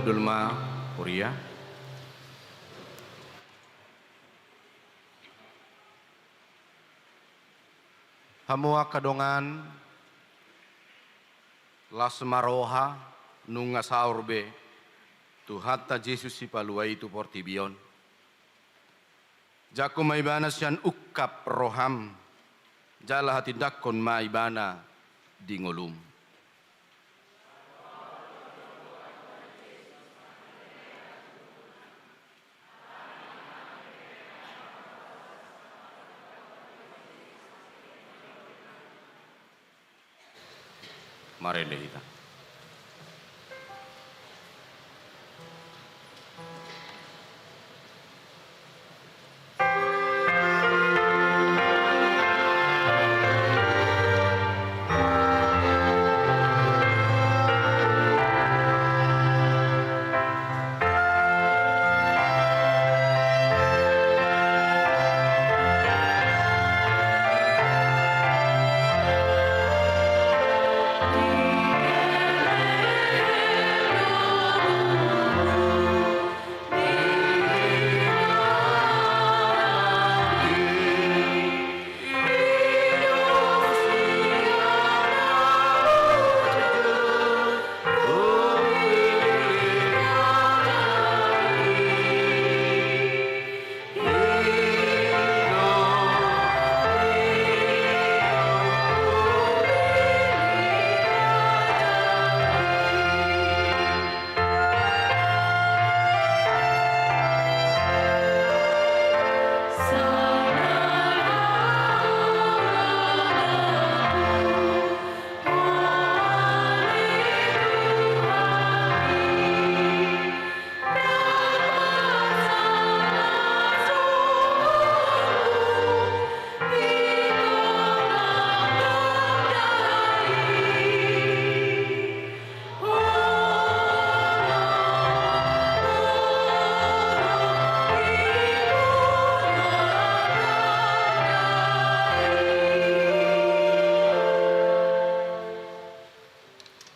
Dulma Korea. Hamua kadongan lasmaroha nunga saurbe tu hatta Jesus si paluai tu portibion. Jaku maibana sian ukap roham jala hati dakon maibana dingolum. Marende kita.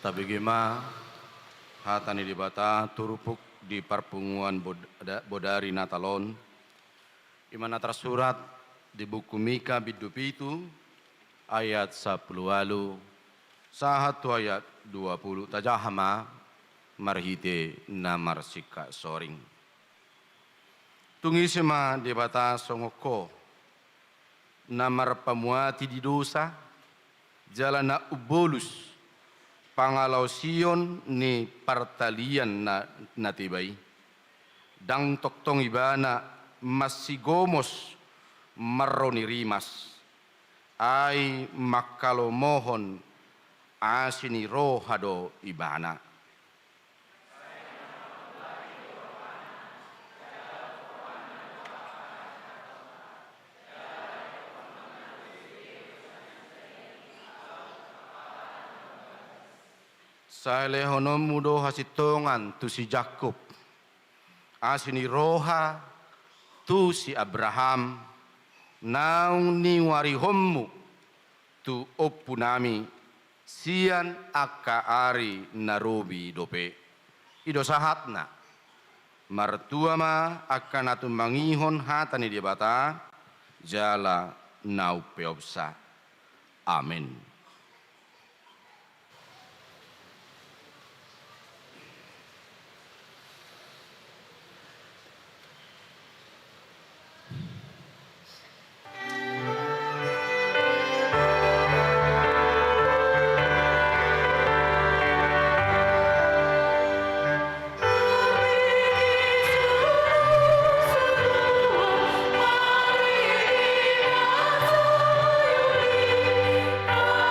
Tabigima hatani dibata turupuk di perpunguan bodari Natalon imana tersurat di buku Mika bidupitu ayat 10 sahatu ayat 20 tajahama marhite namar sika soring tungisima dibata songoko namar pamuati di dosa jalana ubolus pangalau sion ni partalian na tibai dang toktong ibana masigomos marroni rimas ai makalo mohon asini rohado ibana Sale honom mudo hasitongan tu si Jakub, asini roha tu si Abraham, naung ni warihommu tu opunami sian aka ari narobi dope. Ido sahatna, martua ma akan atu mangihon hatani dia bata, jala nau peobsa. Amin. Oh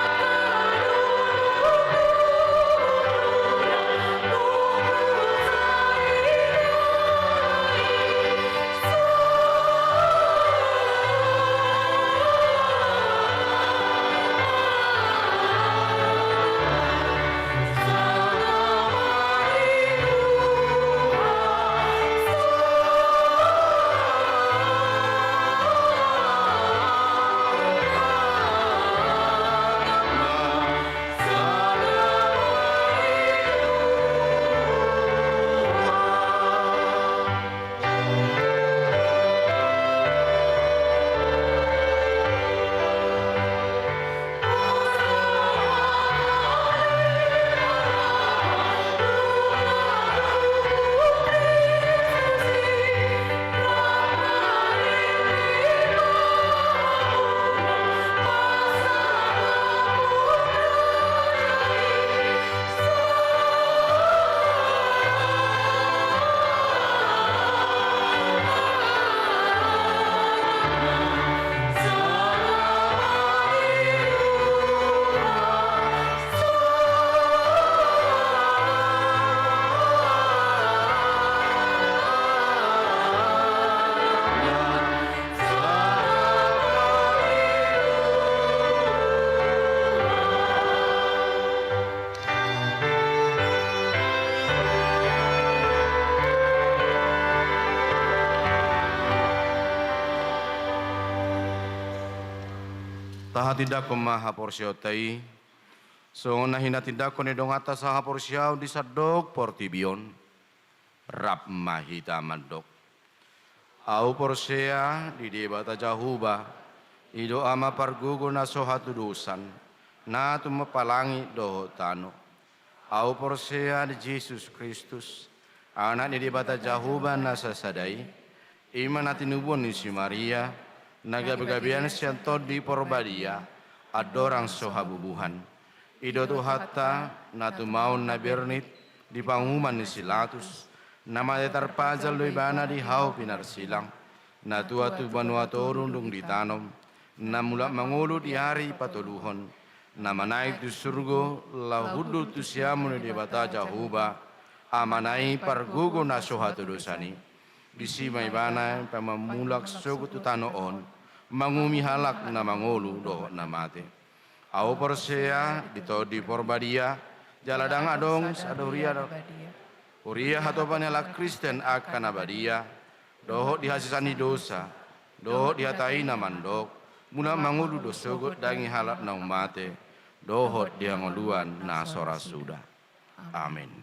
tindak ko maha porsyotai. So na hinatindak ko ni dong atas sa porsyaw di sadok portibion. Rap mahita mandok. Au porsea di debata jahuba. Ido ama pargugo na sohatu dusan. Na tumapalangi doho tano. Au porsea di Jesus Kristus. Anak ni debata jahuba na sasadai. Iman natin ubon ni si Maria. Nagabagabian siya di porbadia. Adorang sohabubuhan. Ido tu hatta na tumaon na bernit. Di panguman ni Silatus. Nama terpajal lui bana di hau pinar silang. Na tua tu banua torundung di tanom. Na mulak mangulu di hari patoluhon. Nama naik tu surgo la hudu tu siamun di bata jahuba. Amanai pargugo na sohatu dosani. Di mai bana pamamulak sogo tu tanoon. Mangumi halak na mangulu do na mate. Au persea di porbadia. Jaladang adong sadoria do. Uria hatopan ala Kristen akan abadia, dohok dihasisani dosa, dohok dihatai namandok, muna mangulu dosogot dangi halap na umate, dohok dia ngoluan na sora sudah. Amin.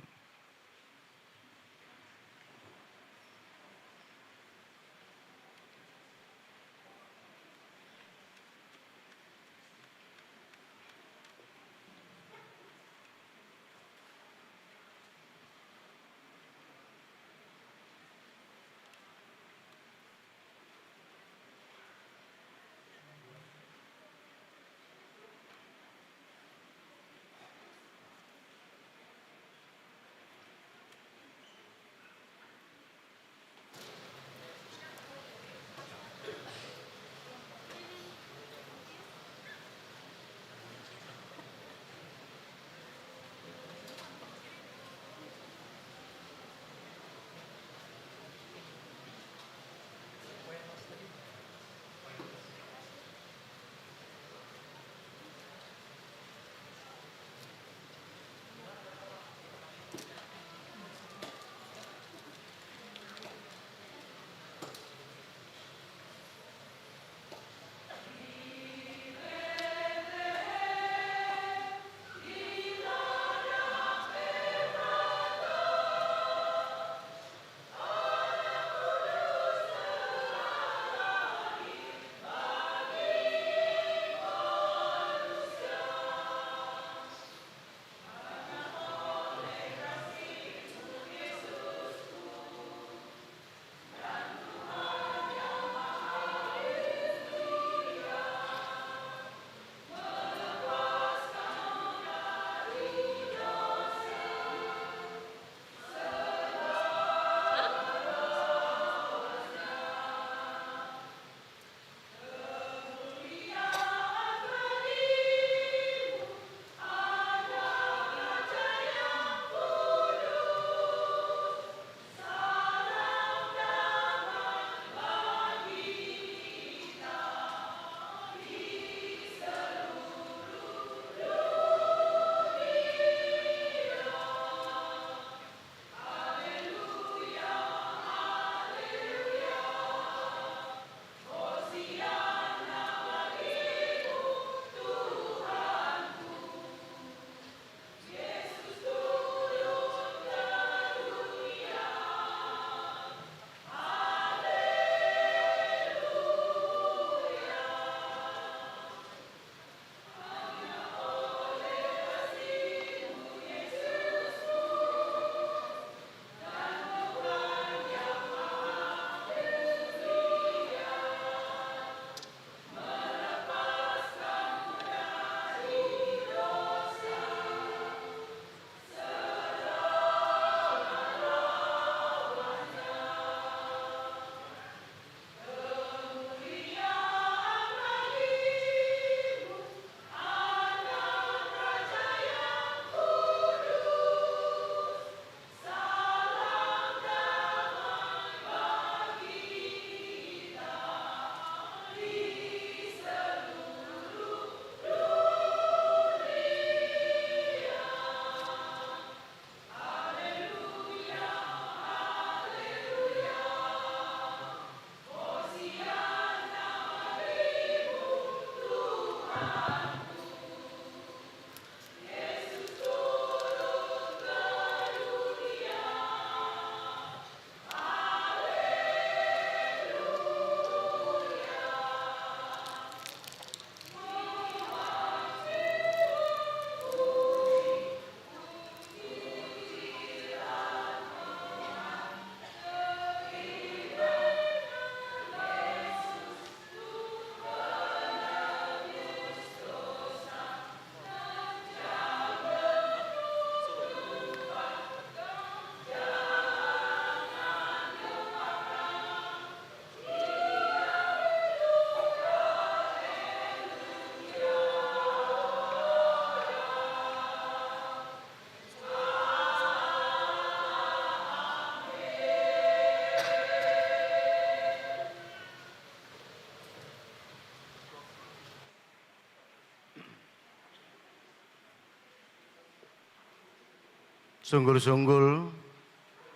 Sunggul-sunggul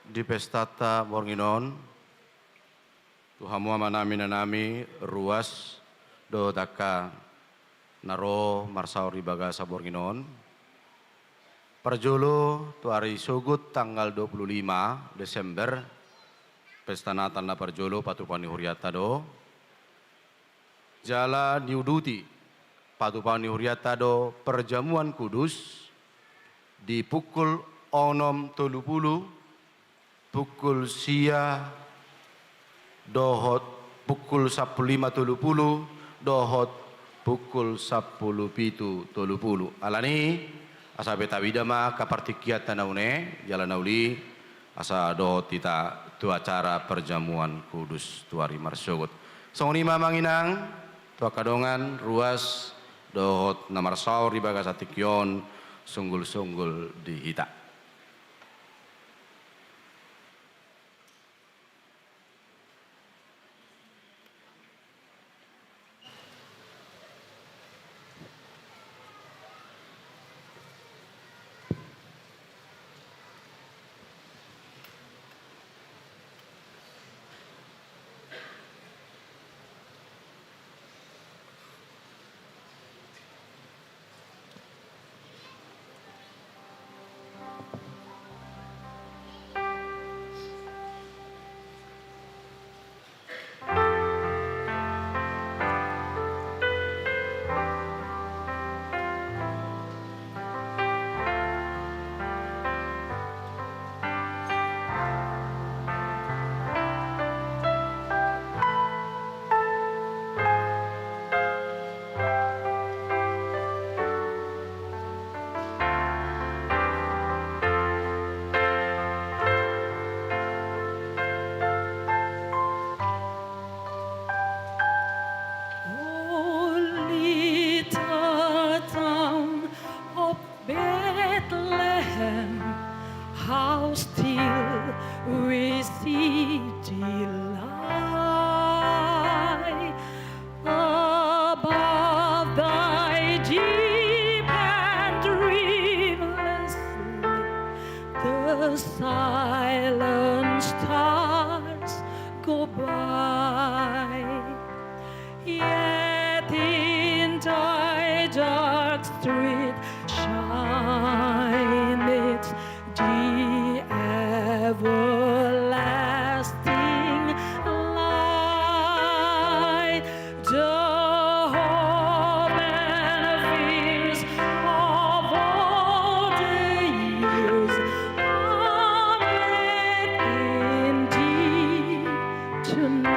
di pestata bornginon, tuhamu amanami nanami ruas do taka naro marsauri bagasa bornginon. Parjolo tu hari Sugut tanggal 25 Desember, pesta Natal na Parjolo Patupani Huriata do. Jala diuduti Patupani Huriata do perjamuan kudus di pukul onom 30, pukul sia dohot pukul 15.30, dohot pukul 10.30. Alani asa beta widama kapartikiat naune jalan nauli asa dohot tita tu acara perjamuan kudus tu hari marsogot. Songni mamanginang tu kadongan ruas dohot namar saur di bagas atikyon sunggul-sunggul di hita. How still we see thee lie above thy deep and dreamless sleep. The silent stars go by, yet in thy dark street shineth the everlasting light, the hope and fears of all the years are met in thee tonight.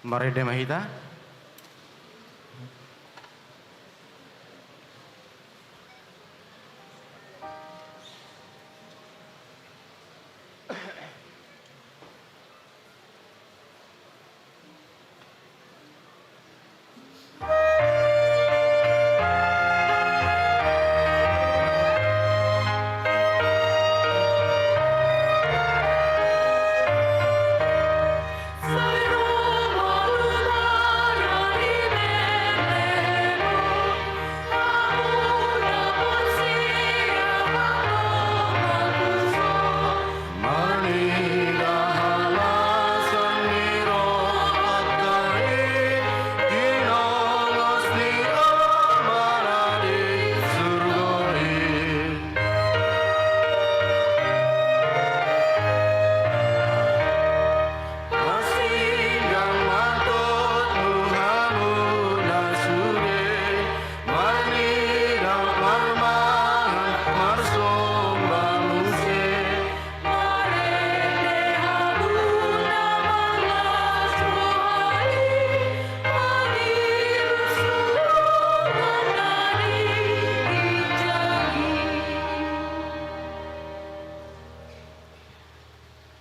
Marede mahita.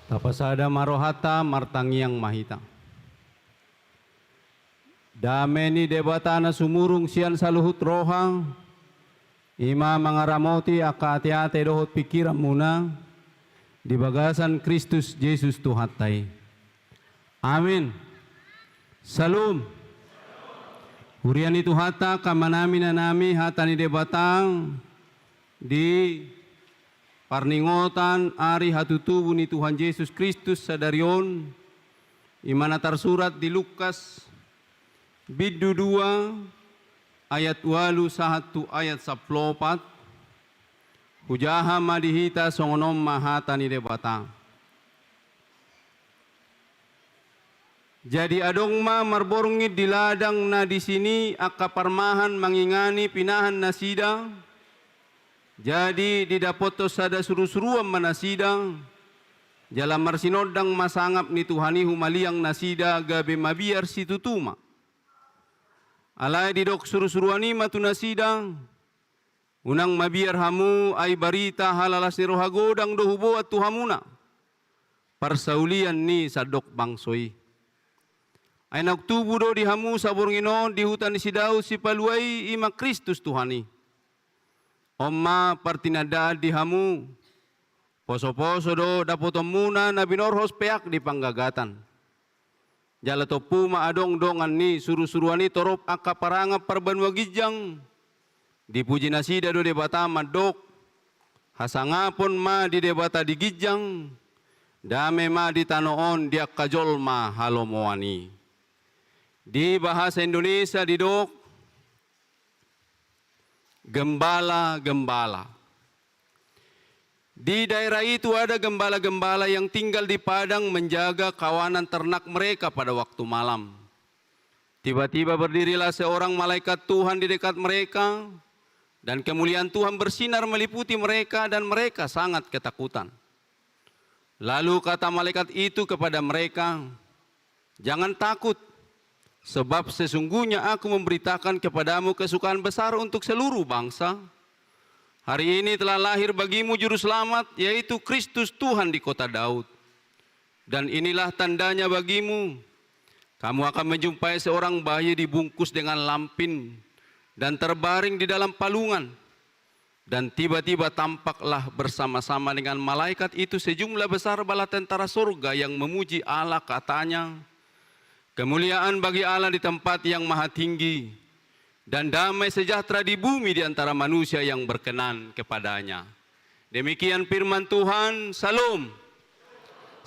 Tapasada marohata martangiang mahita. Dameni debatana sumurung sian saluhut roha. Ima mangaramoti akati-ate dohot pikiran muna. Di bagasan Kristus Yesus Tuhatai. Amin. Salum. Hurian itu hata kamanami nanami hatani debatang di parningotan ari hatutubu ni Tuhan Yesus Kristus sadarion imana tersurat di Lukas biddu 2 ayat 8 sahatu ayat 14 hujaha madihita songonom mahatani debata. Jadi adong ma marborongit di ladang na di sini akaparmahan mangingani pinahan nasida. Jadi didapoto sada suruh-suruan manasidang jalan marsinodang masangap ni Tuhani humaliang nasida gabe mabiar si tutuma. Alai didok suruh-suruani matu nasidang unang mabiar hamu ay barita halalas ni rohagodang dohubo at tuhamuna. Parsaulian ni sadok bangsoy. Ay nagtubo do di hamu sa borngino di hutan ni sidaw si paluay ima Kristus Tuhani. Oma partinada di hamu, poso-poso do dapotom muna na binorhos peak di panggagatan. Jala topu maadong dongan ni suruh-suruani torop akaparanga parbanwagijang. Dipuji nasida do debata madok, hasangapon ma di debata di gijang, dame ma di tanoon di akajol ma halomoani. Di bahasa Indonesia didok, gembala-gembala. Di daerah itu ada gembala-gembala yang tinggal di padang menjaga kawanan ternak mereka pada waktu malam. Tiba-tiba berdirilah seorang malaikat Tuhan di dekat mereka dan kemuliaan Tuhan bersinar meliputi mereka dan mereka sangat ketakutan. Lalu kata malaikat itu kepada mereka, "Jangan takut. Sebab sesungguhnya aku memberitakan kepadamu kesukaan besar untuk seluruh bangsa. Hari ini telah lahir bagimu juru selamat, yaitu Kristus Tuhan di kota Daud. Dan inilah tandanya bagimu. Kamu akan menjumpai seorang bayi dibungkus dengan lampin dan terbaring di dalam palungan. Dan tiba-tiba tampaklah bersama-sama dengan malaikat itu sejumlah besar bala tentara surga yang memuji Allah, katanya, kemuliaan bagi Allah di tempat yang maha tinggi, dan damai sejahtera di bumi di antara manusia yang berkenan kepadanya." Demikian firman Tuhan. Salam.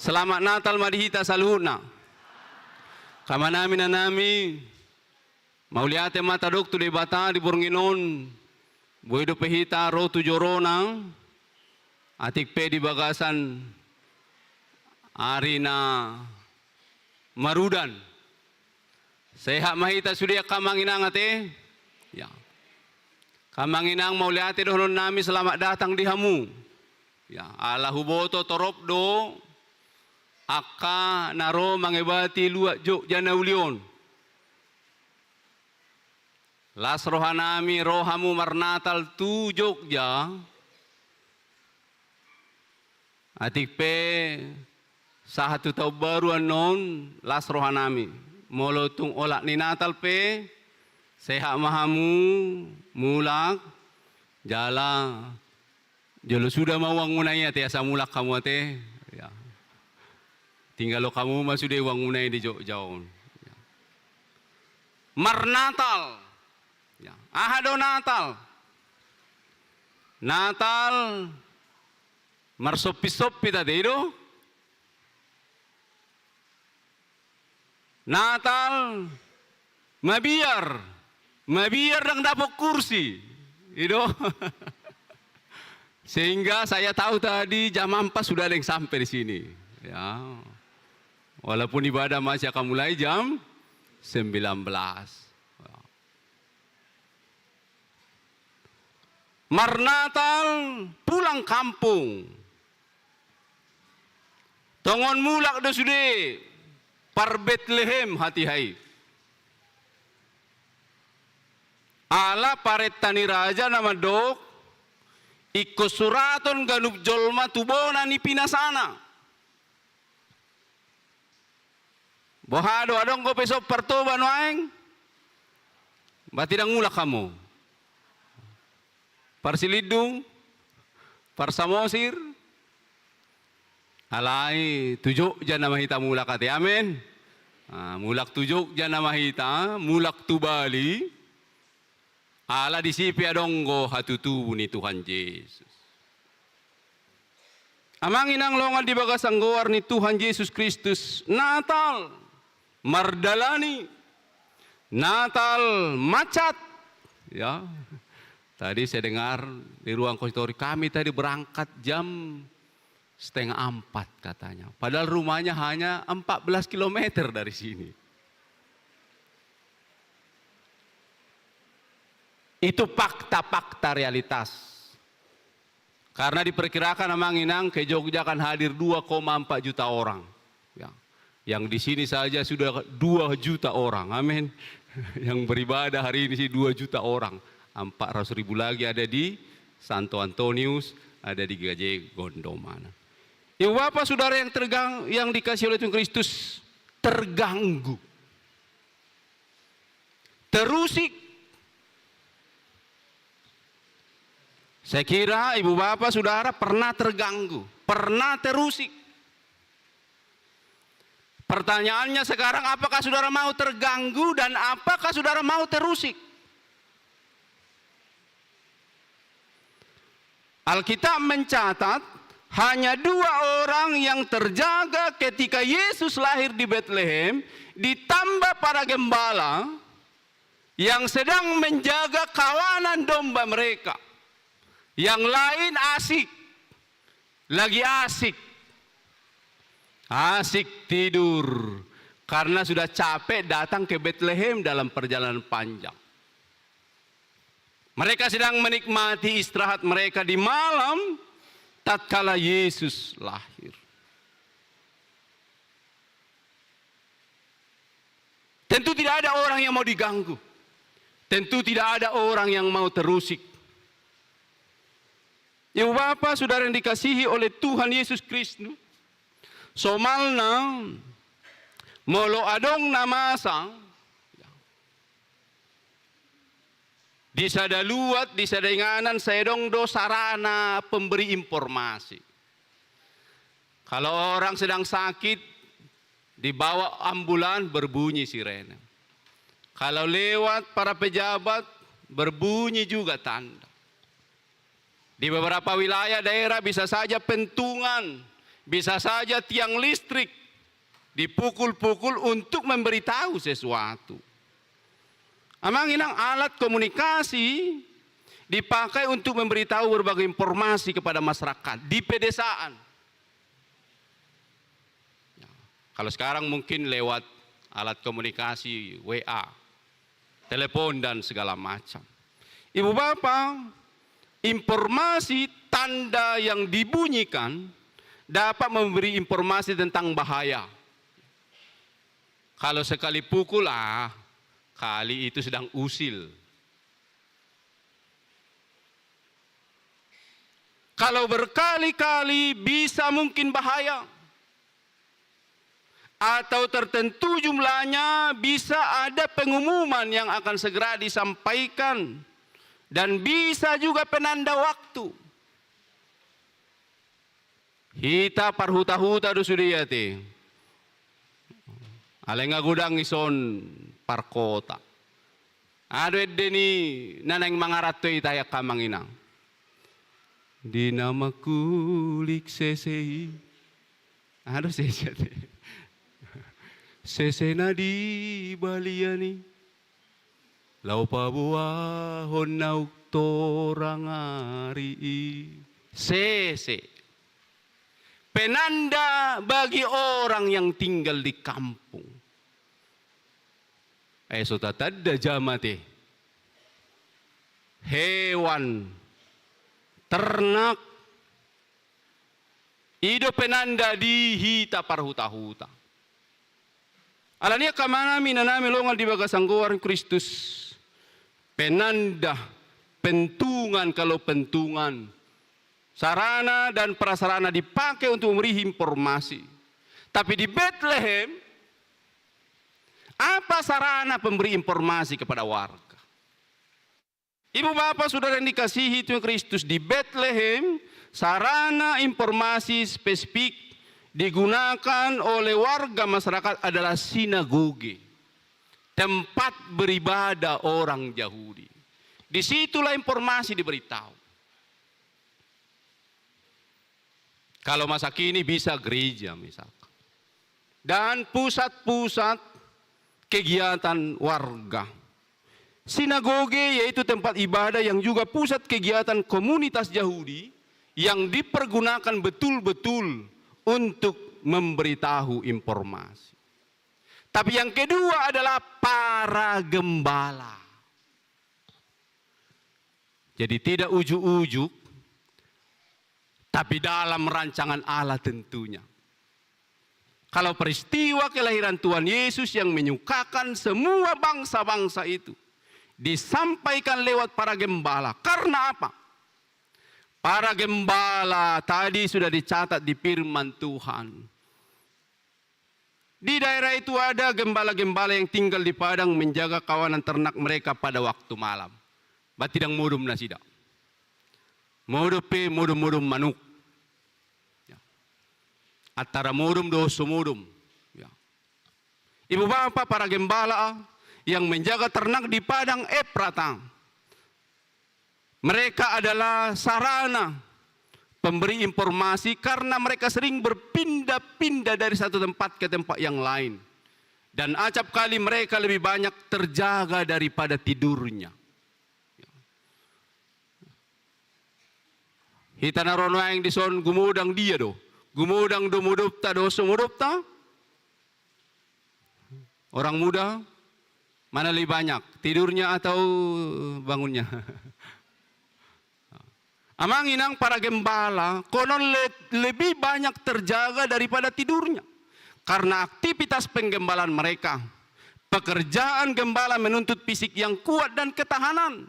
Selamat Natal madihita saluhuna. Kamanami nanami, mauliate mata doktu de bata di bornginon, buido pehita rotu jorona, atik pe di bagasan arina marudan. Sehat mahita sudia kamanginang ate. Ya. Kamanginang mauliate dohon nami selamat datang di hamu. Ya, Allah huboto torop do Akka naro mangebati luak Jogja na ulion. Las rohanami rohamu marnatal tu Jogja. Atik pe sahatu tau baru anon las rohanami. Molo tung olak ni natal pe sehat mahamu mulak jala jolo sudah mau wangunai ate asa mulak kamu ate ya. Tinggal lo kamu masih de wangunai di Jogja. Ya. Marnatal. Ya. Ahado Natal. Natal marsopi-sopi tadi itu. Natal mabiar dan dapat kursi. Itu. Sehingga saya tahu tadi jam 4 sudah ada yang sampai di sini. Ya. Walaupun ibadah masih akan mulai jam 19. Marnatal pulang kampung. Tongon mulak do sude par Bethlehem hati hai. Ala paret tani raja nama dok iko suraton ganup jolma tubona ni pinasana. Bohado adong ko peso pertoba noaeng. Batidang mulak kamu. Parsilidung, parsamosir, alai tujuk jana mahita mulak ate amin. Mulak tujuk jana mahita, mulak tu Bali. Ala disipi adonggo hatutu ni Tuhan Yesus. Amang inang longan di bagas anggoar ni Tuhan Yesus Kristus. Natal, mardalani, Natal macat, ya. Tadi saya dengar di ruang konsistori kami tadi berangkat jam 3:30 katanya. Padahal rumahnya hanya 14 km dari sini. Itu fakta-fakta realitas. Karena diperkirakan Amanginang ke Jogja akan hadir 2,4 juta orang. Ya. Yang di sini saja sudah 2 juta orang. Amin. Yang beribadah hari ini sih 2 juta orang. 400.000 lagi ada di Santo Antonius, ada di Gajah Gondomana. Ibu bapak saudara yang dikasih oleh Tuhan Kristus terganggu, terusik. Saya kira ibu bapak saudara pernah terganggu, pernah terusik. Pertanyaannya sekarang, apakah saudara mau terganggu dan apakah saudara mau terusik? Alkitab mencatat hanya 2 orang yang terjaga ketika Yesus lahir di Bethlehem, ditambah para gembala yang sedang menjaga kawanan domba mereka. Yang lain asik, lagi asik tidur karena sudah capek datang ke Bethlehem dalam perjalanan panjang. Mereka sedang menikmati istirahat mereka di malam tatkala Yesus lahir. Tentu tidak ada orang yang mau diganggu. Tentu tidak ada orang yang mau terusik. Ibu bapak saudara yang dikasihi oleh Tuhan Yesus Kristus, somalna molo adong namasa di sadaluat, di sadainganan saya dong do sarana pemberi informasi. Kalau orang sedang sakit, dibawa ambulan berbunyi sirene. Kalau lewat para pejabat, berbunyi juga tanda. Di beberapa wilayah daerah bisa saja pentungan, bisa saja tiang listrik dipukul-pukul untuk memberitahu sesuatu. Amanginang alat komunikasi dipakai untuk memberitahu berbagai informasi kepada masyarakat di pedesaan. Ya, kalau sekarang mungkin lewat alat komunikasi WA, telepon dan segala macam. Ibu bapak, informasi tanda yang dibunyikan dapat memberi informasi tentang bahaya. Kalau sekali pukul, kali itu sedang usil. Kalau berkali-kali bisa mungkin bahaya. Atau tertentu jumlahnya bisa ada pengumuman yang akan segera disampaikan. Dan bisa juga penanda waktu. Hita parhuta-huta do sudiyate. Alenga gudang ison parkota. Ado edeni nanang mangarato itaya kamanginang. Di nama kulik sesei. Ado sesei. Sesena di baliani. Lau pabuahon nauk torangari. Sese. Penanda bagi orang yang tinggal di kampung. So tatada jamate. Hewan, ternak, ido penanda di hita parhuta-huta. Alania kamana minanami longal di bagasangguan Kristus. Penanda, pentungan kalau pentungan. Sarana dan prasarana dipakai untuk memberi informasi. Tapi di Bethlehem, apa sarana pemberi informasi kepada warga? Ibu bapak saudara yang dikasihi Tuhan Kristus, di Bethlehem, sarana informasi spesifik digunakan oleh warga masyarakat adalah sinagoge. Tempat beribadah orang Yahudi. Disitulah informasi diberitahu. Kalau masa kini bisa gereja misalkan. Dan pusat-pusat kegiatan warga. Sinagoge yaitu tempat ibadah yang juga pusat kegiatan komunitas Yahudi yang dipergunakan betul-betul untuk memberitahu informasi. Tapi yang kedua adalah para gembala. Jadi tidak ujuk-ujuk, tapi dalam rancangan Allah tentunya. Kalau peristiwa kelahiran Tuhan Yesus yang menyukakan semua bangsa-bangsa itu disampaikan lewat para gembala. Karena apa? Para gembala tadi sudah dicatat di firman Tuhan. Di daerah itu ada gembala-gembala yang tinggal di padang menjaga kawanan ternak mereka pada waktu malam. Batidang mudum na sida. Modupe mudum manuk. Ya. Atara mudum do sumudum. Ya. Ibu bapak para gembala yang menjaga ternak di padang Efrata. Mereka adalah sarana pemberi informasi karena mereka sering berpindah-pindah dari satu tempat ke tempat yang lain. Dan acap kali mereka lebih banyak terjaga daripada tidurnya. Hita narono yang dison gumudang dia do. Gumudang do mudupta do sumudupta. Orang muda mana lebih banyak? Tidurnya atau bangunnya? Amang inang para gembala konon lebih banyak terjaga daripada tidurnya. Karena aktivitas penggembalaan mereka. Pekerjaan gembala menuntut fisik yang kuat dan ketahanan.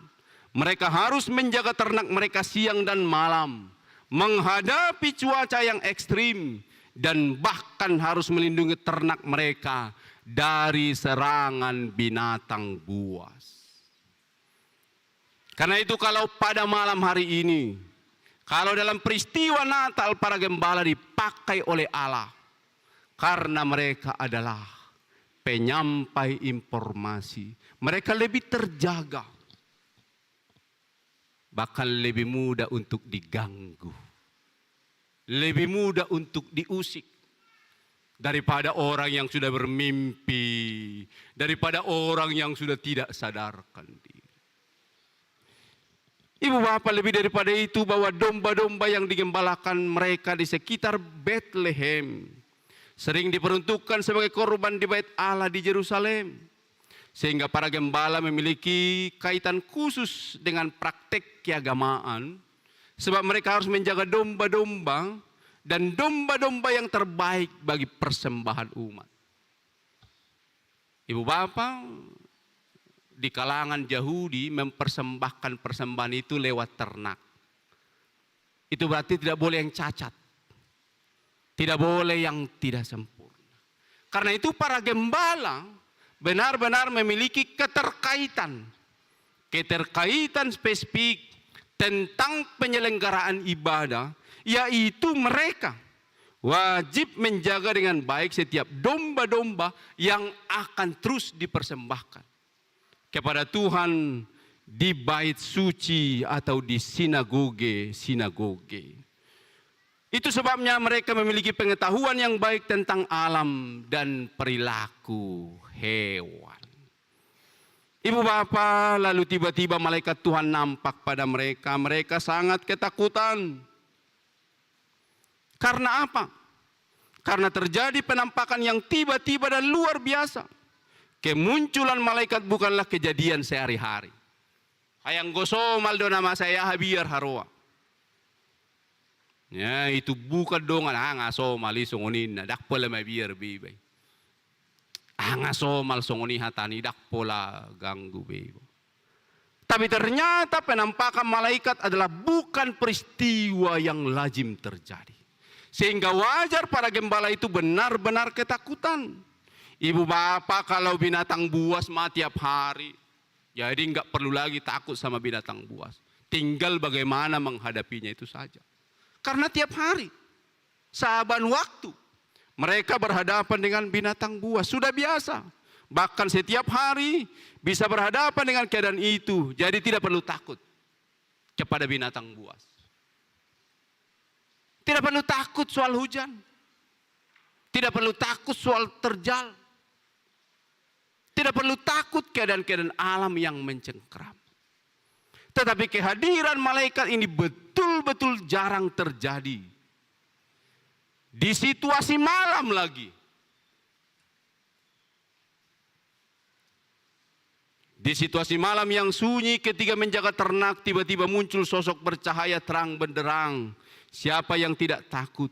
Mereka harus menjaga ternak mereka siang dan malam, menghadapi cuaca yang ekstrim, dan bahkan harus melindungi ternak mereka dari serangan binatang buas. Karena itu kalau pada malam hari ini, kalau dalam peristiwa Natal para gembala dipakai oleh Allah, karena mereka adalah penyampai informasi, mereka lebih terjaga. Bahkan lebih mudah untuk diganggu. Lebih mudah untuk diusik. Daripada orang yang sudah bermimpi. Daripada orang yang sudah tidak sadarkan diri. Ibu bapak lebih daripada itu bahwa domba-domba yang digembalakan mereka di sekitar Bethlehem. Sering diperuntukkan sebagai korban di bait Allah di Yerusalem. Sehingga para gembala memiliki kaitan khusus dengan praktek keagamaan. Sebab mereka harus menjaga domba-domba dan domba-domba yang terbaik bagi persembahan umat. Ibu bapak, di kalangan Yahudi mempersembahkan persembahan itu lewat ternak. Itu berarti tidak boleh yang cacat. Tidak boleh yang tidak sempurna. Karena itu para gembala benar-benar memiliki keterkaitan spesifik tentang penyelenggaraan ibadah, yaitu mereka wajib menjaga dengan baik setiap domba-domba yang akan terus dipersembahkan kepada Tuhan di bait suci atau di sinagoge. Itu sebabnya mereka memiliki pengetahuan yang baik tentang alam dan perilaku hewan. Ibu bapak, lalu tiba-tiba malaikat Tuhan nampak pada mereka. Mereka sangat ketakutan. Karena apa? Karena terjadi penampakan yang tiba-tiba dan luar biasa. Kemunculan malaikat bukanlah kejadian sehari-hari. Hayang gosomal do nama saya habiar haroa. Ya, itu bukan dongan ngasomal isongonin na dakpola mabiar bibay. Ngasomal songoni hatani dakpola ganggu bebo. Tapi ternyata penampakan malaikat adalah bukan peristiwa yang lazim terjadi. Sehingga wajar para gembala itu benar-benar ketakutan. Ibu bapak, kalau binatang buas mati tiap hari, jadi nggak perlu lagi takut sama binatang buas. Tinggal bagaimana menghadapinya itu saja. Karena tiap hari, saban waktu, mereka berhadapan dengan binatang buas. Sudah biasa. Bahkan setiap hari bisa berhadapan dengan keadaan itu. Jadi tidak perlu takut kepada binatang buas. Tidak perlu takut soal hujan. Tidak perlu takut soal terjal. Tidak perlu takut keadaan-keadaan alam yang mencengkram. Tetapi kehadiran malaikat ini betul-betul jarang terjadi. Di situasi malam lagi. Di situasi malam yang sunyi ketika menjaga ternak, tiba-tiba muncul sosok bercahaya terang benderang. Siapa yang tidak takut?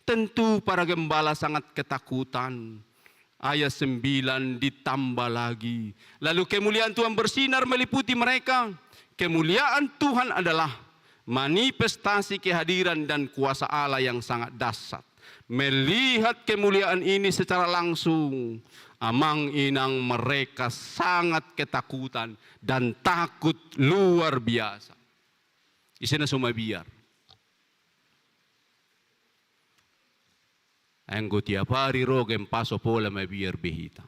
Tentu para gembala sangat ketakutan. Ayat 9 ditambah lagi. Lalu kemuliaan Tuhan bersinar meliputi mereka. Kemuliaan Tuhan adalah manifestasi kehadiran dan kuasa Allah yang sangat dahsyat. Melihat kemuliaan ini secara langsung, amang inang mereka sangat ketakutan dan takut luar biasa. Isina sumabiar. Anggo tiap hari rogem paso pola mabiar behita.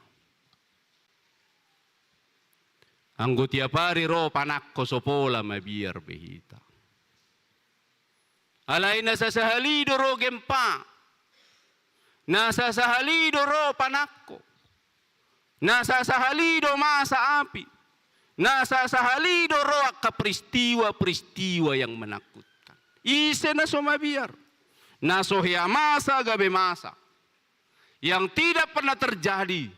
Anggo tiap hari ro panakko sopola mabiar behita. Alay nasa sahalido rogem pa. Nasa sahalido ro panakko. Nasa sahalido masa api. Nasa sahalido ro ka peristiwa-peristiwa yang menakutkan. Ise na sumabiar. Nasohia masa gabe masa. Yang tidak pernah terjadi.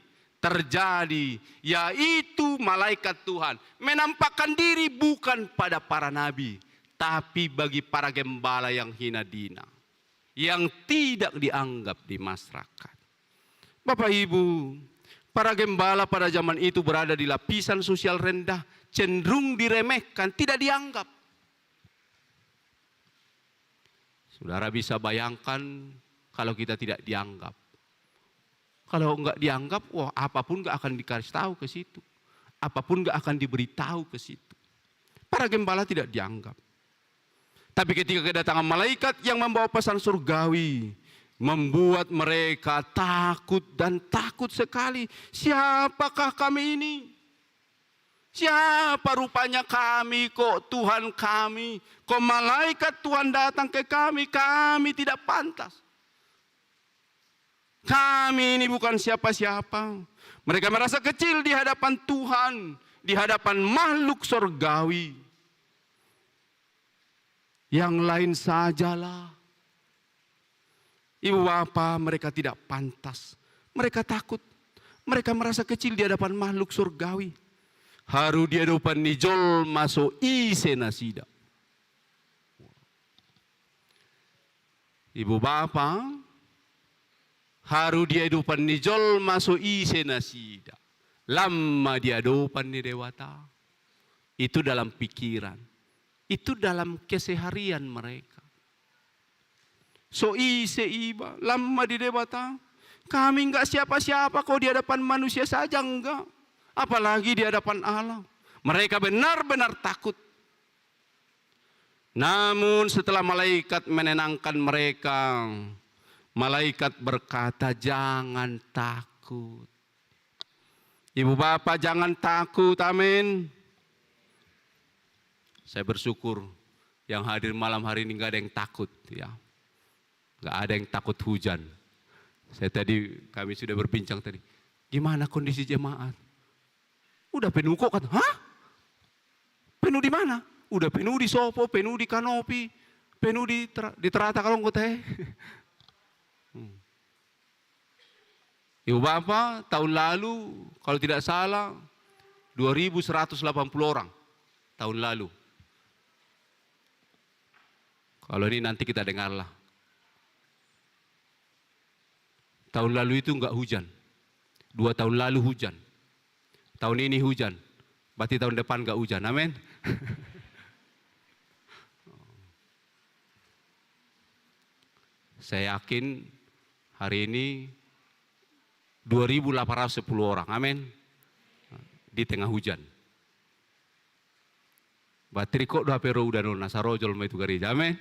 Yaitu malaikat Tuhan. Menampakkan diri bukan pada para nabi. Tapi bagi para gembala yang hina dina. Yang tidak dianggap di masyarakat. Bapak Ibu, para gembala pada zaman itu berada di lapisan sosial rendah. Cenderung diremehkan, tidak dianggap. Saudara bisa bayangkan kalau kita tidak dianggap. Kalau enggak dianggap, wah apapun enggak akan dikasih tahu ke situ. Apapun enggak akan diberitahu ke situ. Para gembala tidak dianggap. Tapi ketika kedatangan malaikat yang membawa pesan surgawi, membuat mereka takut dan takut sekali. Siapakah kami ini? Siapa rupanya kami kok Tuhan kami? Kok malaikat Tuhan datang ke kami? Kami tidak pantas. Kami ini bukan siapa-siapa. Mereka merasa kecil di hadapan Tuhan. Di hadapan makhluk surgawi. Yang lain sajalah. Ibu bapak mereka tidak pantas. Mereka takut. Mereka merasa kecil di hadapan makhluk surgawi. Haru dia depan nijol masuk ise nasida. Ibu bapa, haru dia dupan ni jol masuk ise nasida. Lama dia dupan ni dewata. Itu dalam pikiran. Itu dalam keseharian mereka. So ise iba, lama di dewata. Kami enggak siapa-siapa kau di hadapan manusia saja enggak. Apalagi di hadapan Allah. Mereka benar-benar takut. Namun setelah malaikat menenangkan mereka, malaikat berkata, jangan takut. Ibu bapak jangan takut, amin. Saya bersyukur yang hadir malam hari ini nggak ada yang takut, ya. Nggak ada yang takut hujan. Kami sudah berbincang tadi. Gimana kondisi jemaat? Udah penuh kok kan? Hah? Penuh di mana? Udah penuh di Sopo, penuh di Kanopi, penuh di Terata kalau nggak teh. Ibu bapak tahun lalu kalau tidak salah 2.180 orang tahun lalu. Kalau ini nanti kita dengarlah. Tahun lalu itu enggak hujan. 2 tahun lalu hujan. Tahun ini hujan. Berarti tahun depan enggak hujan. Amin. Saya yakin hari ini 2.810 orang. Amin. Di tengah hujan. Bateri kok doa pero udah nona sarojol itu garija. Amin.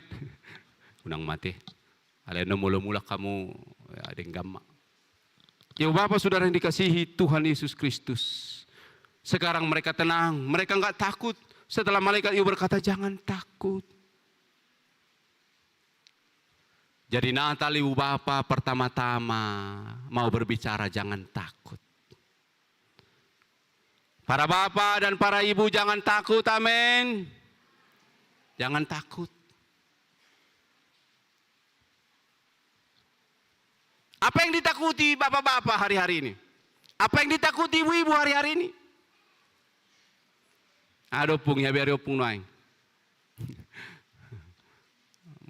Unang mati. Alena mula-mula kamu ada yang gamak. Ya Bapak Saudara yang dikasihi Tuhan Yesus Kristus. Sekarang mereka tenang, mereka enggak takut. Setelah malaikat itu berkata jangan takut. Jadi Natal Ibu Bapak pertama-tama mau berbicara jangan takut. Para bapak dan para ibu jangan takut, amin. Jangan takut. Apa yang ditakuti bapak-bapak hari-hari ini? Apa yang ditakuti ibu-ibu hari-hari ini? Ada pungnya biar opung noaing.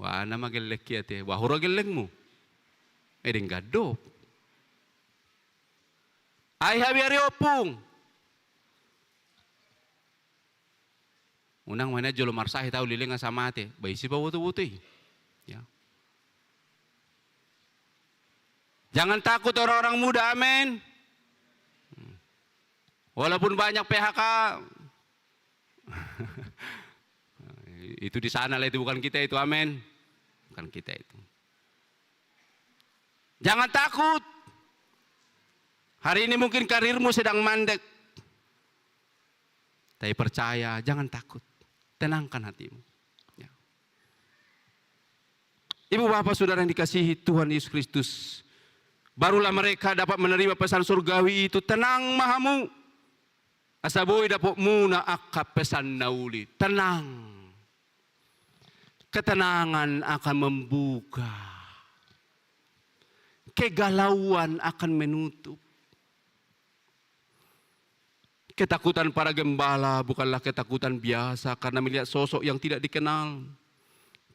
Wah, nama gelek ya teh. Wah, hura gelekmu. Gadop. Ayah biar opung. Unang mana jolo marsahi tahu liling sama teh. Bayi si bawa tu ya. Jangan takut orang-orang muda, amin. Walaupun banyak PHK, itu di sana lah, itu bukan kita itu, amin. Bukan kita itu. Jangan takut. Hari ini mungkin karirmu sedang mandek. Tapi percaya, jangan takut. Tenangkan hatimu. Ya. Ibu bapak saudara yang dikasihi Tuhan Yesus Kristus. Barulah mereka dapat menerima pesan surgawi itu. Tenang mahamu. Asaboy dapat muna akap pesan nauli. Tenang. Ketenangan akan membuka. Kegalauan akan menutup. Ketakutan para gembala bukanlah ketakutan biasa karena melihat sosok yang tidak dikenal.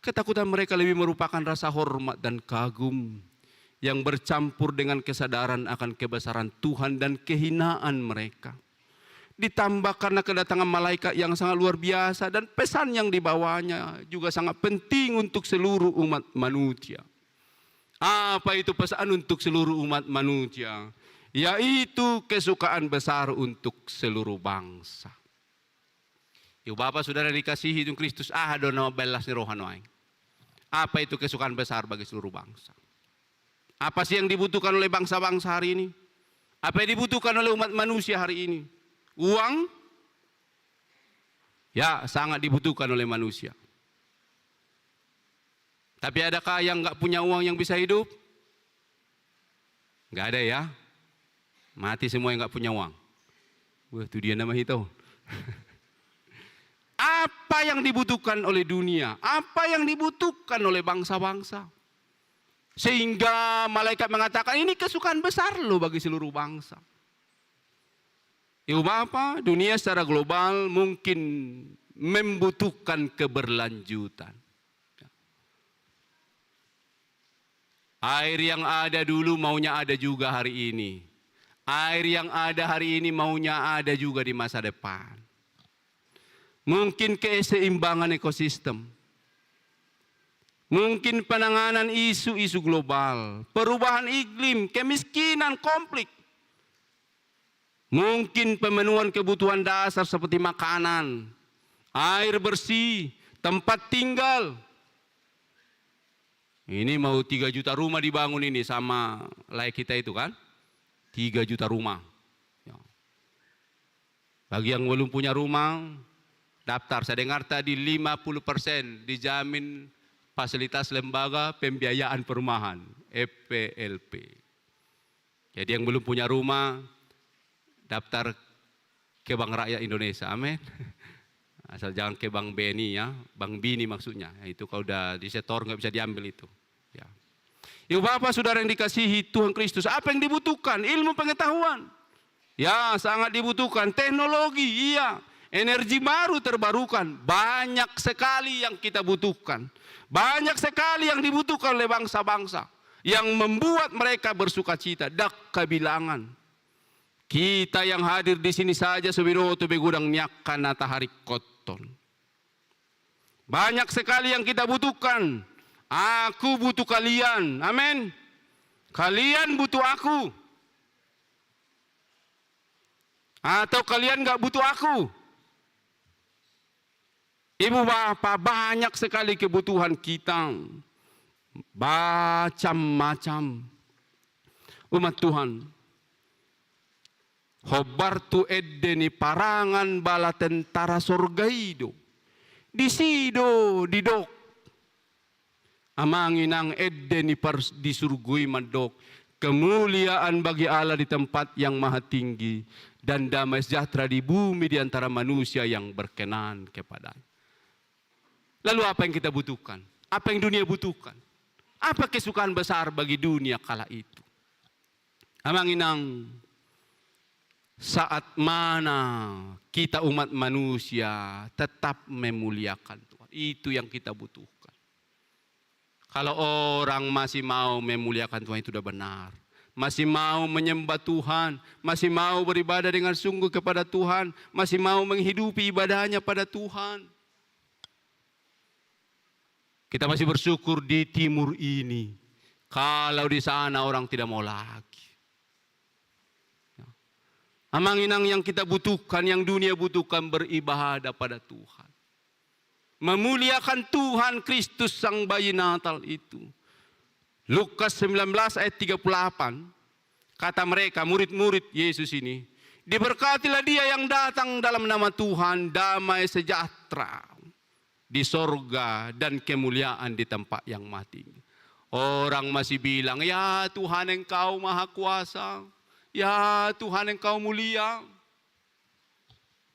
Ketakutan mereka lebih merupakan rasa hormat dan kagum yang bercampur dengan kesadaran akan kebesaran Tuhan dan kehinaan mereka. Ditambah karena kedatangan malaikat yang sangat luar biasa dan pesan yang dibawanya juga sangat penting untuk seluruh umat manusia. Apa itu pesan untuk seluruh umat manusia? Yaitu kesukaan besar untuk seluruh bangsa. Ibu bapak saudara dikasihi Tuhan Kristus, dona belas ni rohanoaing. Apa itu kesukaan besar bagi seluruh bangsa? Apa sih yang dibutuhkan oleh bangsa-bangsa hari ini? Apa yang dibutuhkan oleh umat manusia hari ini? Uang? Ya, sangat dibutuhkan oleh manusia. Tapi adakah yang enggak punya uang yang bisa hidup? Enggak ada ya. Mati semua yang enggak punya uang. Wah, itu dia nama itu. Apa yang dibutuhkan oleh dunia? Apa yang dibutuhkan oleh bangsa-bangsa? Sehingga malaikat mengatakan ini kesukaan besar loh bagi seluruh bangsa. Ibu bapak, dunia secara global mungkin membutuhkan keberlanjutan. Air yang ada dulu maunya ada juga hari ini. Air yang ada hari ini maunya ada juga di masa depan. Mungkin keseimbangan ekosistem. Mungkin penanganan isu-isu global, perubahan iklim, kemiskinan, konflik. Mungkin pemenuhan kebutuhan dasar seperti makanan, air bersih, tempat tinggal. Ini mau 3 juta rumah dibangun ini sama layak kita itu kan. 3 juta rumah. Ya. Bagi yang belum punya rumah, daftar. Saya dengar tadi 50% dijamin fasilitas lembaga pembiayaan perumahan, FPLP. Jadi yang belum punya rumah, daftar ke Bank Rakyat Indonesia, amin. Asal jangan ke Bank BNI ya, Bank Bini maksudnya. Itu kalau udah disetor nggak bisa diambil itu. Ya. Ibu Bapak Saudara yang dikasihi Tuhan Kristus, apa yang dibutuhkan? Ilmu pengetahuan. Ya, sangat dibutuhkan. Teknologi, iya. Energi baru terbarukan. Banyak sekali yang kita butuhkan. Banyak sekali yang dibutuhkan oleh bangsa-bangsa. Yang membuat mereka bersukacita. Dak kebilangan. Kita yang hadir di sini saja sebiroto begudang nyakan matahari koton. Banyak sekali yang kita butuhkan. Aku butuh kalian. Amin. Kalian butuh aku. Atau kalian gak butuh aku. Ibu bapak, banyak sekali kebutuhan kita. Macam-macam. Umat Tuhan. Hobartu eddeni parangan bala tentara sorgaido. Disido didok. Amanginang eddeni disurgui madok. Kemuliaan bagi Allah di tempat yang maha tinggi. Dan damai sejahtera di bumi di antara manusia yang berkenan kepadanya. Lalu apa yang kita butuhkan? Apa yang dunia butuhkan? Apa kesukaan besar bagi dunia kala itu? Amanginang. Saat mana kita umat manusia tetap memuliakan Tuhan. Itu yang kita butuhkan. Kalau orang masih mau memuliakan Tuhan itu sudah benar. Masih mau menyembah Tuhan. Masih mau beribadah dengan sungguh kepada Tuhan. Masih mau menghidupi ibadahnya pada Tuhan. Kita masih bersyukur di timur ini. Kalau di sana orang tidak mau lagi. Amanginang yang kita butuhkan, yang dunia butuhkan beribadah pada Tuhan. Memuliakan Tuhan Kristus Sang Bayi Natal itu. Lukas 19 ayat 38, kata mereka murid-murid Yesus ini, diberkatilah dia yang datang dalam nama Tuhan, damai sejahtera di sorga dan kemuliaan di tempat yang maha tinggi. Orang masih bilang, ya Tuhan Engkau maha kuasa. Ya Tuhan Engkau mulia.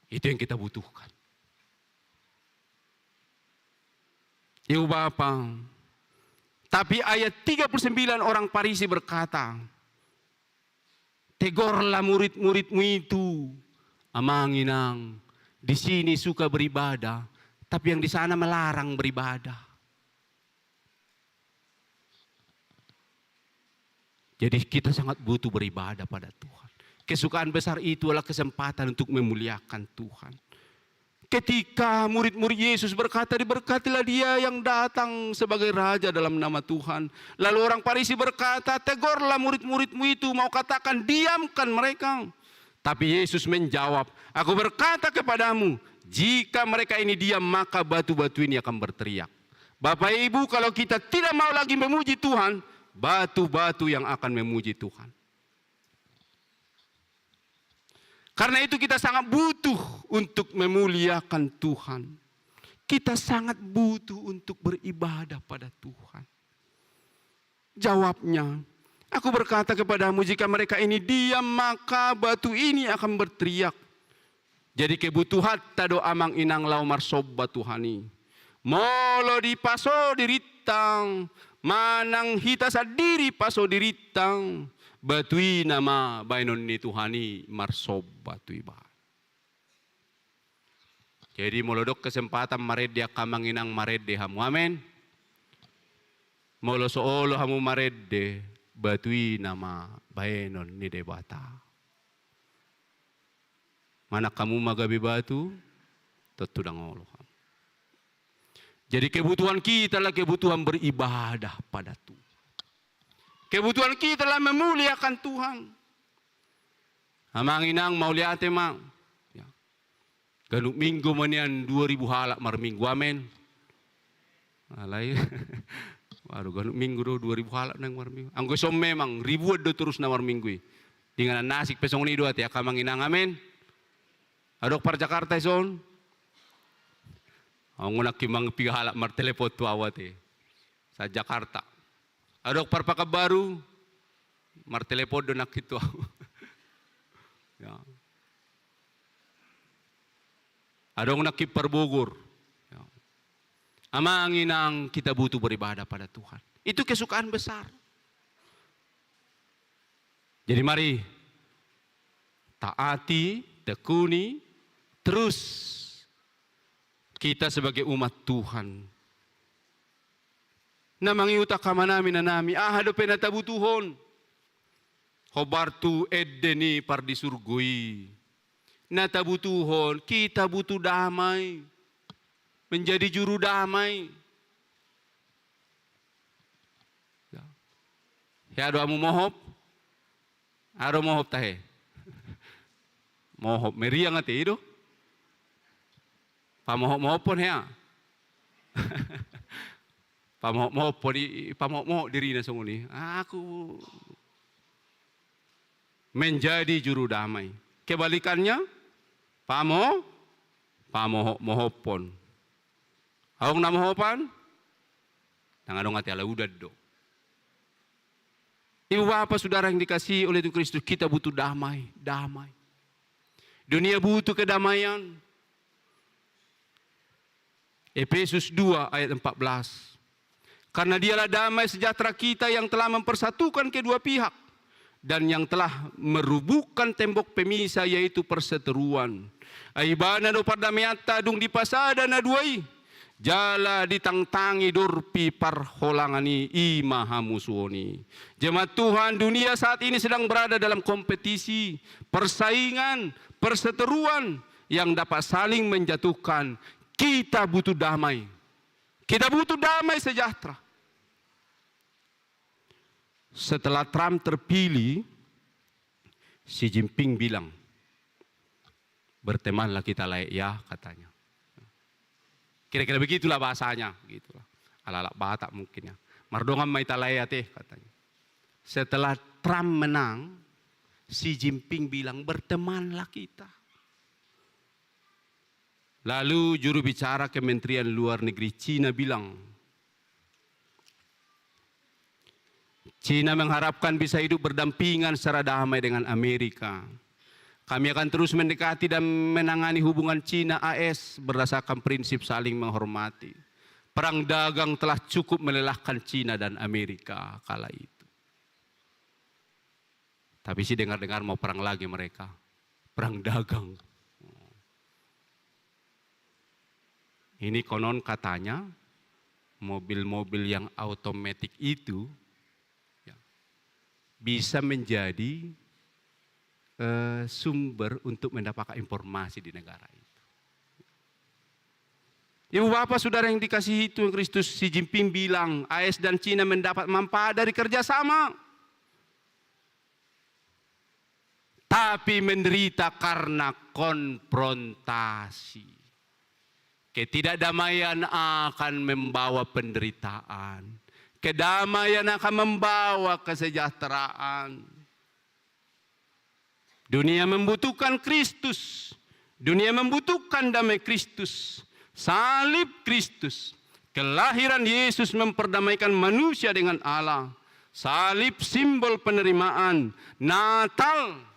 Itu yang kita butuhkan. Ibu Bapak. Tapi ayat 39 orang Farisi berkata, tegorlah murid-muridmu itu. Amanginang, di sini suka beribadah, tapi yang di sana melarang beribadah. Jadi kita sangat butuh beribadah pada Tuhan. Kesukaan besar itu adalah kesempatan untuk memuliakan Tuhan. Ketika murid-murid Yesus berkata, diberkatilah dia yang datang sebagai raja dalam nama Tuhan. Lalu orang Farisi berkata, tegorlah murid-muridmu itu, mau katakan diamkan mereka. Tapi Yesus menjawab, aku berkata kepadamu, jika mereka ini diam maka batu-batu ini akan berteriak. Bapak Ibu, kalau kita tidak mau lagi memuji Tuhan, batu-batu yang akan memuji Tuhan. Karena itu kita sangat butuh untuk memuliakan Tuhan. Kita sangat butuh untuk beribadah pada Tuhan. Jawabnya, aku berkata kepadamu, jika mereka ini diam maka batu ini akan berteriak. Jadi kebutuhan tado amang inang lau marsoba Tuhani. Molo di paso diritang, manang hita sadiri paso diritang. Batui nama bainon ni Tuhani marsob batui ba. Jadi molodok kesempatan maredia kamanginang maredia hamu. Amin. Molo soolo hamu maredde batui nama baenon ni debata. Mana kamu magabi batu, tetudang olo. Jadi kebutuhan kita adalah kebutuhan beribadah pada Tuhan. Kebutuhan kita adalah memuliakan Tuhan. Amanginang mau lihat emang. Ya. Ganuk minggu manian 2000 halak mar minggu, amen. Alay. Waduh ganuk minggu do 2000 halak nang mar minggu. Anggo som memang ribuan do terus na mar minggu. Dengan nasik pesong ni doa tiak amanginang, amen. Adok par Jakarta son. Ang unak kimang pihalak mar telepon tu awat sa Jakarta. Adok par Pakabaru mar telepon do nak itu. Ya. Adong nak par Bogor. Ya. Amanginang kita butuh beribadah pada Tuhan. Itu kesukaan besar. Jadi mari taati, tekuni, terus kita sebagai umat Tuhan. Namangi utakama namin na nami, ahado penatabutuhon. Hobartu eddeni pardi surgui. Natabutuhon, kita butuh damai. Menjadi juru damai. Ya doamu mohop. Aro mohop tahe. Mohop meriang ate itu. Pamohok-mohok pun ya. Pamohok diri na sunguni. Aku menjadi juru damai. Kebalikannya, pamohok pun. Awang namohopan, nangadong ati ala udad do. Ibu bapak saudara yang dikasihi oleh Tuhan Kristus, kita butuh damai, damai. Dunia butuh kedamaian. Efesus 2 ayat 14. Karena dialah damai sejahtera kita yang telah mempersatukan kedua pihak dan yang telah merubuhkan tembok pemisah yaitu perseteruan. Aibana do pardamaiata dung dipasada na duai. Jala ditangtangi durpi parholangani imaha musuhoni. Jemaat Tuhan, dunia saat ini sedang berada dalam kompetisi, persaingan, perseteruan yang dapat saling menjatuhkan. Kita butuh damai. Kita butuh damai sejahtera. Setelah Trump terpilih, Xi Jinping bilang, bertemanlah kita layak ya katanya. Kira-kira begitulah bahasanya. Gitulah. Ala-ala Batak mungkin ya. Mardongan mai layak teh katanya. Setelah Trump menang, Xi Jinping bilang bertemanlah kita. Lalu juru bicara Kementerian Luar Negeri Cina bilang, Cina mengharapkan bisa hidup berdampingan secara damai dengan Amerika. Kami akan terus mendekati dan menangani hubungan Cina-AS berdasarkan prinsip saling menghormati. Perang dagang telah cukup melelahkan Cina dan Amerika kala itu. Tapi sih dengar-dengar mau perang lagi mereka. Perang dagang. Ini konon katanya mobil-mobil yang otomatis itu ya, bisa menjadi sumber untuk mendapatkan informasi di negara itu. Ibu bapak saudara yang dikasihi Tuhan Kristus, Xi Jinping bilang AS dan Cina mendapat manfaat dari kerjasama. Tapi menderita karena konfrontasi. Ketidakdamaian akan membawa penderitaan. Kedamaian akan membawa kesejahteraan. Dunia membutuhkan Kristus. Dunia membutuhkan damai Kristus. Salib Kristus. Kelahiran Yesus memperdamaikan manusia dengan Allah. Salib simbol penerimaan. Natal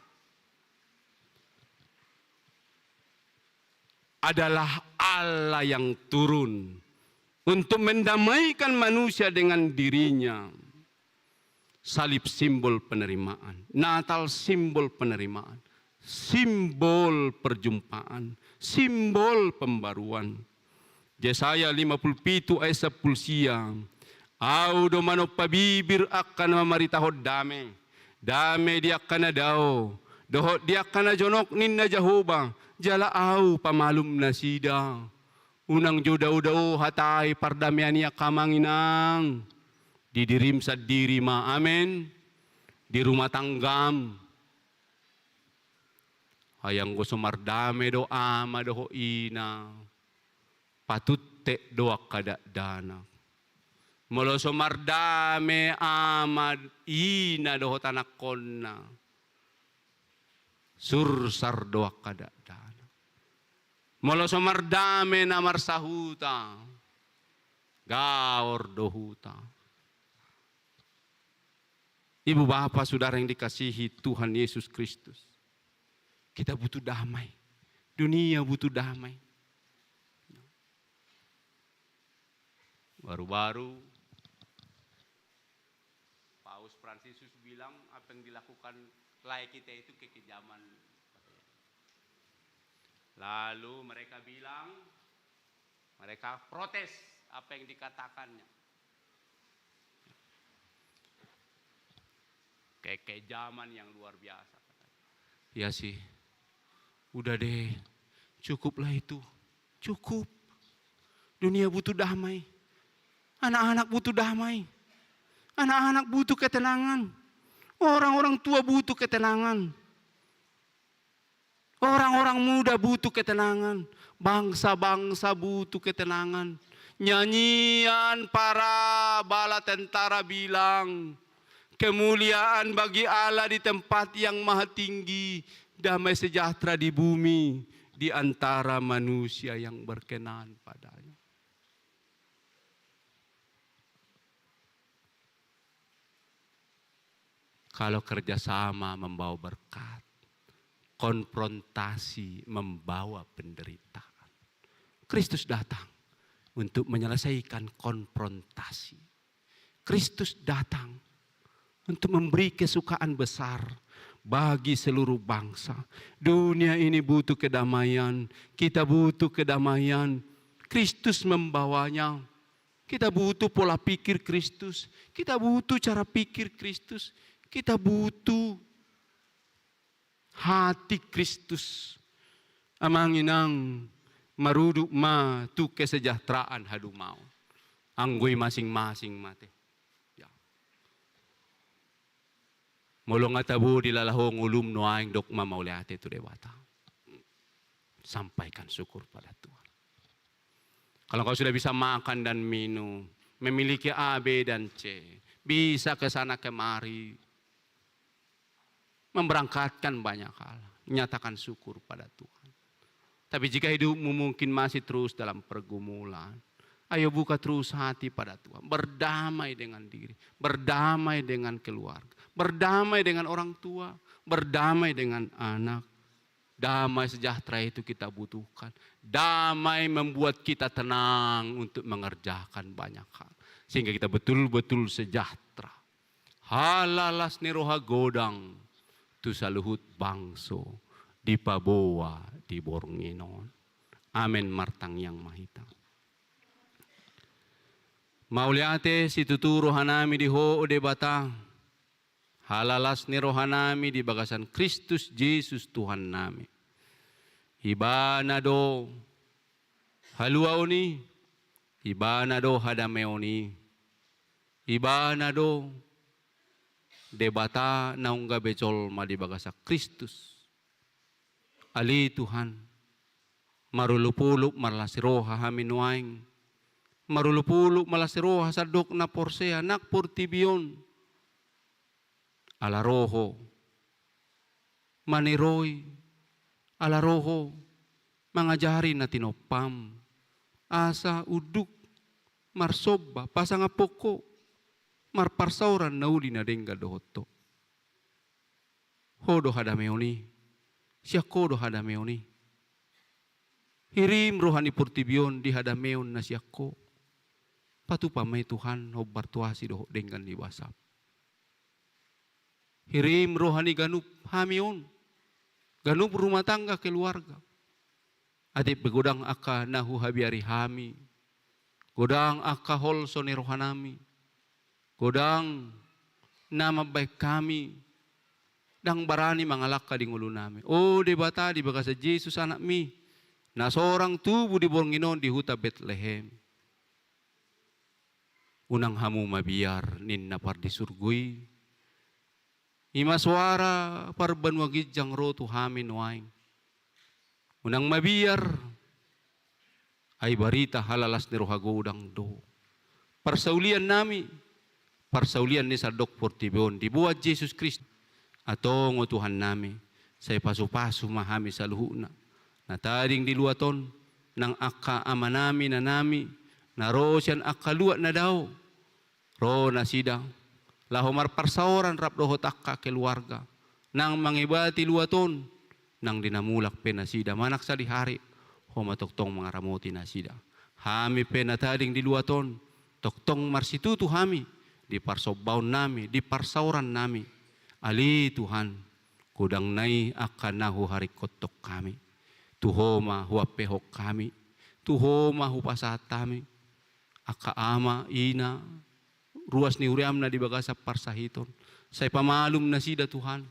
adalah Allah yang turun untuk mendamaikan manusia dengan dirinya. Salib simbol penerimaan, Natal simbol penerimaan, simbol perjumpaan, simbol pembaruan. Yesaya 57 ayat 10 siang, Au do mano pabibir akan mamaritaho dame. Dame dia kana dao. Doho dia kana jonok ninna Jehovah. Jala au pamalum na sida. Unang judau-dau hatai pardamiania kamanginang. Didirim sa diri ma. Amen. Di rumah tanggam. Hayang go sumardame do ama do ina. Patutte doa kada dana. Molo sumardame ama ina do tanakonna. Sursar doa kada dana. Molo sumardame na marsahuta. Gaor dohuta. Ibu bapak saudara yang dikasihi Tuhan Yesus Kristus. Kita butuh damai. Dunia butuh damai. Baru-baru Paus Fransiskus bilang apa yang dilakukan layak kita itu kekejaman. Lalu mereka bilang, mereka protes apa yang dikatakannya. Kekejaman yang luar biasa. Ya sih, udah deh, cukuplah itu, cukup. Dunia butuh damai, anak-anak butuh damai, anak-anak butuh ketenangan, orang-orang tua butuh ketenangan, orang-orang muda butuh ketenangan, bangsa-bangsa butuh ketenangan. Nyanyian para bala tentara bilang, kemuliaan bagi Allah di tempat yang maha tinggi, damai sejahtera di bumi di antara manusia yang berkenan padanya. Kalau kerjasama membawa berkat, konfrontasi membawa penderitaan. Kristus datang untuk menyelesaikan konfrontasi. Kristus datang untuk memberi kesukaan besar bagi seluruh bangsa. Dunia ini butuh kedamaian, kita butuh kedamaian. Kristus membawanya. Kita butuh pola pikir Kristus, kita butuh cara pikir Kristus, kita butuh hati Kristus. Amanginang maruduk ma tu kesejahteraan hadu mau. Anggoi masing-masing mate. Molong atabu dilalahong ulum noaing dok mamauliate tu dewata. Sampaikan syukur pada Tuhan. Kalau kau sudah bisa makan dan minum, memiliki A, B, dan C, bisa ke sana kemari, memberangkatkan banyak hal, nyatakan syukur pada Tuhan. Tapi jika hidupmu mungkin masih terus dalam pergumulan, ayo buka terus hati pada Tuhan. Berdamai dengan diri, berdamai dengan keluarga, berdamai dengan orang tua, berdamai dengan anak. Damai sejahtera itu kita butuhkan. Damai membuat kita tenang untuk mengerjakan banyak hal. Sehingga kita betul-betul sejahtera. Halalas niroha godang, tu saluhut bangso, di paboa, di bornginon. Amin martang yang mahita. Mauliate si tutu rohanami di ho de batang. Halalas ni rohanami di bagasan Kristus Yesus Tuhan nami. Hibana do haluaoni, hibana do hadameoni, hibana do debata naungga becol ma di bagasa Kristus. Ali Tuhan, marulupuluk marlasiroha haminuaing, marulupuluk malasiroha sadok na porsea nak portibion. Ala roho, maniroi, ala roho, mangajari na tinopam, asa uduk, marsoba, pasangapoko, marparsauran na uli na dengga dohoto. Hodo hadameoni, siya kodo hadameoni. Hirim rohani portibion di hadameon na siya ko. Patupa may Tuhan, hobartuasi doho denggan di wasap. Hirim rohani ganup hamion, ganup rumah tangga keluarga. Adip begodang aka nahu habiari hami, godang aka hol sone rohanami, Kodang nama baik kami dang barani mangalak ka di ngulo nami. O di bata di baga sa Jesus anak mi na seorang tubuh di Bornginon di huta Bethlehem. Unang hamu mabiar nin na par di surgui. Ima suara par banwagid jang roto hamin waing. Unang mabiar ay barita halalas ni rohagodang do. Parsaulian nami, parsaulian ni Sardok Portibon, dibuat Jesus Kristus. Atong o Tuhan nami, sa paso-paso mahami sa luhuna. Na tading diluaton, ng ama nami na nami, na ro siyan akaluat na daw. Ro na sidang, lahomar parsaoran rap dohot akka keluarga. Nang mangibati luaton, nang dinamulak penasida, manak sa lihari, humatoktong mga ramoti na sida. Hami penatading diluaton, toktong marsitutu hami, di parsobaw nami, di parsauran nami. Ali Tuhan, kudang nai akan nahu hari kotok kami. Tuhoma huapehok kami, tuhoma hupasat kami. Aka ama ina, ruas ni uriam na di bagasa parsahiton. Say pamalum na sida Tuhan.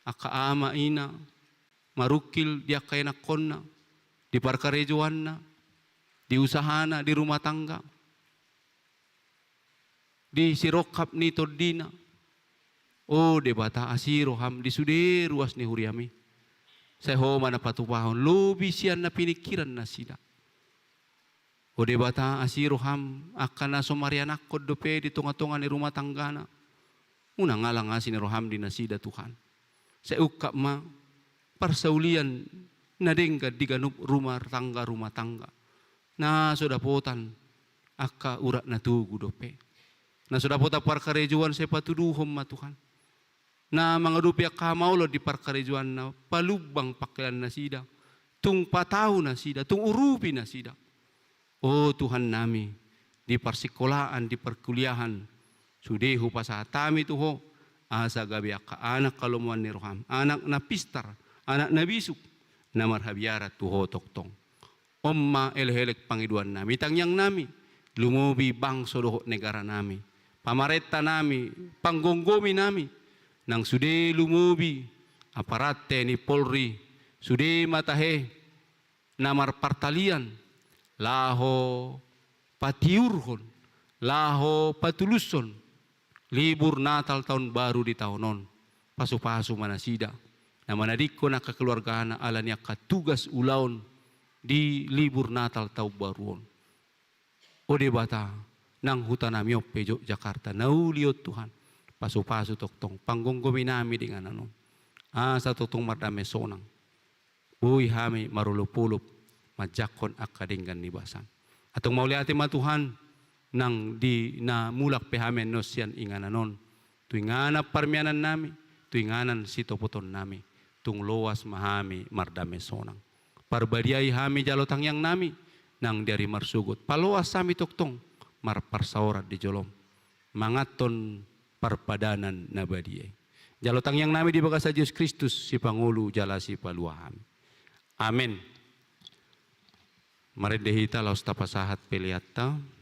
Aka ama ina, marukil di akay nakon na, di parkarejuan na, di usahana, di rumah tangga, di sirokap ni tordina. O debata asiro ham di sude ruas ni huriami. Saya homa na patupahon lobi sian na pinikiran na sida. O debata asiro ham akan na somarianak kod dope di tunga-tunga ni rumah tanggana. Una ngalang asin ni roham di nasida Tuhan. Saya ukap ma parsaulian na dengga di ganup rumah tangga. Na sudah potan akka urat na tugu dope. Na sudah pota parkarejuan saya patuduhom ma Tuhan. Na mga rupiah kamaulo di parkarejuan na palubang pakailan na sida. Tung pataw na sida, tung urupi na sida. O Tuhan nami, di parsikolaan, di perkuliahan, sudehu pasatami tuho, asa gabi ka anak kalumuan ni Roham, anak na pistar, anak na bisuk, na marhabiara tuho toktong. Omma elhelek pangiduan nami, tangyang nami, lumubi bang sodoho negara nami, pamareta nami, panggonggomi nami, nang sude lumubi aparate ni Polri sude matahe namar partalian laho patiurhon laho patuluson libur Natal tahun baru di tahunon pasu-pasu manasida na manadiko na kekeluargaan ala niya katugas ulaon di libur Natal tahun baruon o debata nang hutanamyo pejo Jakarta nauliot Tuhan pasu-pasu toktong panggunggomi nami dengan anon. Sa totong mardame sonang. Uy hami marulupulup majakon akadinggan nibasan. Atong mauliati ma Tuhan nang di na mulak pehamen nosyan ingananon. Tuingana parmianan nami, tuinganan sitopoton nami. Tung loas mahami mardame sonang. Parbadiay hami jalotang yang nami nang dari marsugot. Paloas sami toktong marparsaurat di jolom. Mangaton parpadanan nabadiye. Jalotang yang nami di bagasa Yesus Kristus si Pangulu jalasi paluaham. Amin. Marendehita laus tapasahat peliatta. Tuhan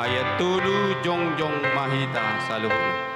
ayat tulu jongjong mahita saluhur.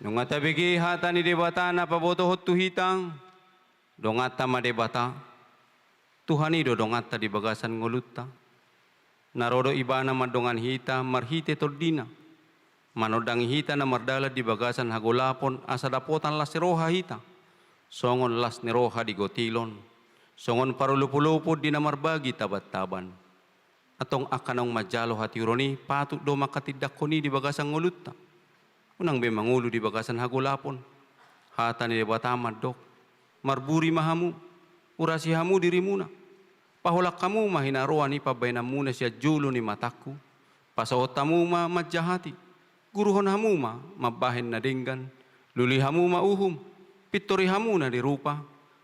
Dongata begi hata ni debata na paboto hot tuhitang. Dongata madebata. Tuhani do dongata di bagasan ngolutta. Narodo ibana madongan hita marhite tordina. Manodang hita na mardala di bagasan hagolapon asa dapotan las roha hita. Songon las neroha di gotilon. Songon parulupo-lupo di na marbagi tabat-taban. Atong akanong majalo hati uroni patut do makatidak koni di bagasan ngolutta. Unang be mangulo di bagasan hagulapon. Hata ni debata madok. Marburi mahamu. Urasi hamu dirimuna. Pahulak kamu mahinaruan ni pabayna muna siya julo ni mataku. Pasawot tamu ma majahati. Guruhon hamu ma mabahin na dinggan. Luli hamu ma uhum. Pitori hamu na dirupa.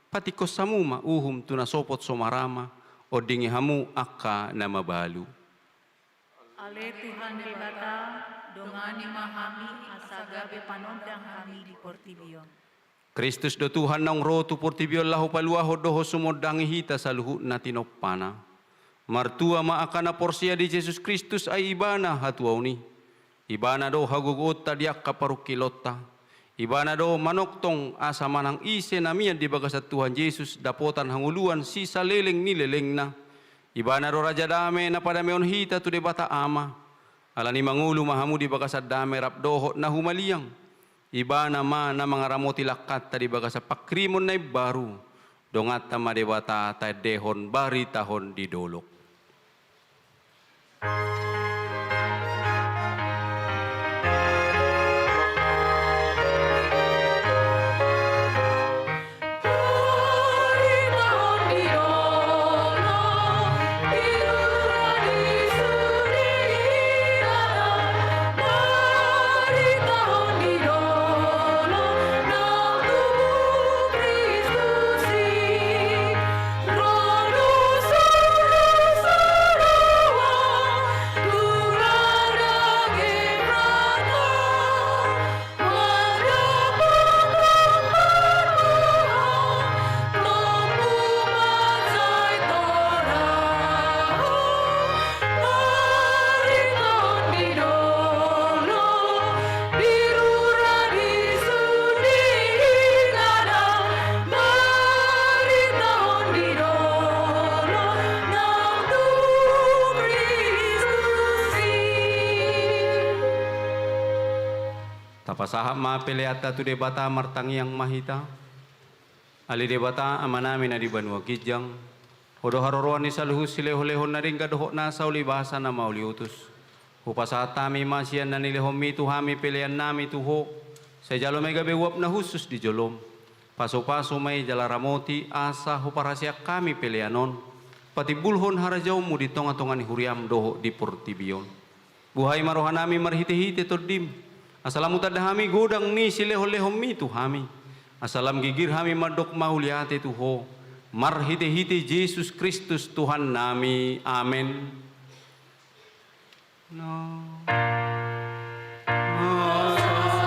Patikos hamu ma uhum tunasopot somarama. O dingi hamu akka na mabalu. Ale Tuhan debata, dongani mahami asagabe panondang kami di Portibio. Kristus do Tuhan nang rotu Portibio lahu paluaho doho sumodangi hita sa luhu na tinopana. Martua maakana porsia di Jesus Kristus ay ibana hatuaw ni. Ibana do hagugot tadiak kaparukilota. Ibana do manoktong asa manang ise na miyan di bagasat Tuhan Jesus dapotan hanguluan sisa leleng ni leleng na. Ibana do raja dame na padameon hita tu debata ama. Alani mangulo mahamu di bagasat dame rapdoho na humaliyang. Ibana ma na mga ramoti lakat tadi bagasa pakrimon na baru. Dongat ta madebata ta dehon bari tahon di dolok. Tapasahap mapeleata tu debata martangiang mahita. Ali debata amanami na di banua kijang. Hodo haroroan ni saluhu silehon-lehon na rin gadoho na sa ulibasa na mauliutus. Upasatami masyan na nilehomi tuhami pelean nami tuho. Sa jalo may gabewap na husus di jolom. Paso-paso may jalaramoti asa huparasyak kami peleanon. Pati bulhon harajaw mo di tonga-tonga ni huriam doho di Portibion. Buhay marohanami marhite-hite todim. Asalam utadahami godang ni silehon-lehon mi tuhami. Asalam gigir hami madok mauliate tuho. Marhite-hite Jesus Kristus Tuhan nami. Amen. No. Hosanna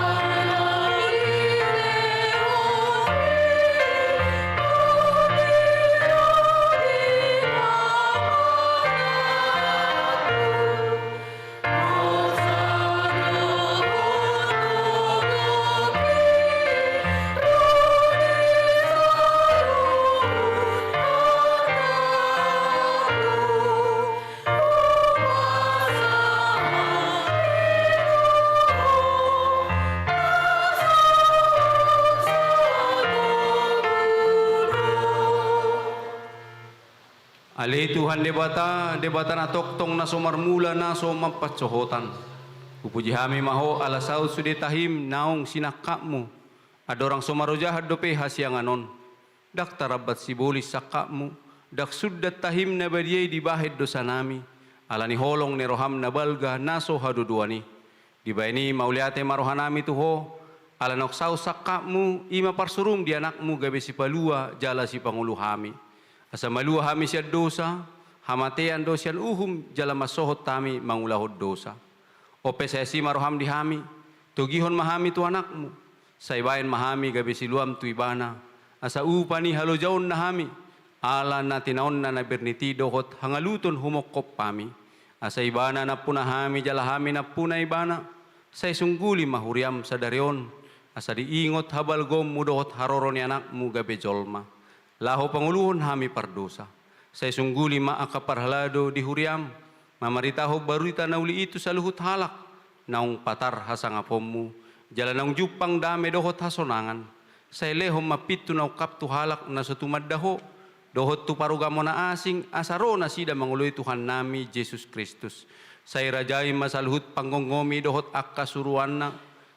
Ale Tuhan debata na toktong na sumarmula na so mapatsohotan. Pupuji hami maho alasaw sudetahim naong sinakak mo. Adorang sumarujahad dope hasyanganon. Dak tarabat sibulis sakak mo. Dak suddat tahim na badiyay di bahid dosa nami. Alani holong ni roham na balga naso haduduani. Di ba ini mauliate marohanami tuho. Alanok saw sakak mo ima parsurum di anak mo gabi si palua jala si pangulo hami. Asa malua hami siya dosa. Hamatean dosyan uhum jala masohot tami mangulahod dosa. O pesesi maroham di hami. Tugihon mahami tu anak mo. Sa ibayan mahami gabi si luam tu ibana. Asa upani halojaon na hami. Ala na tinaon na nabernitido hot hangaluton humokop pami. Asa ibana na punahami jalahami na puna ibana. Sa isungguli mahuriam sa darion. Asa diingot habal gom mudohot haroro ni anak mu gabi jolma. Laho panguluhon hami pardosa. Sa isungguli maakaparhalado dihuriam. Mamaritaho barita na uli itu sa luhut halak. Naong patar hasangapom mu. Jala naong jupang dame dohot hasonangan. Sa ilehom mapito na ukap tu halak na sa tumaddaho. Dohot tu parugamo na asing asaro na sida manguloy Tuhan nami Jesus Kristus. Sa irajay masalhut panggongomi dohot akasuruan na.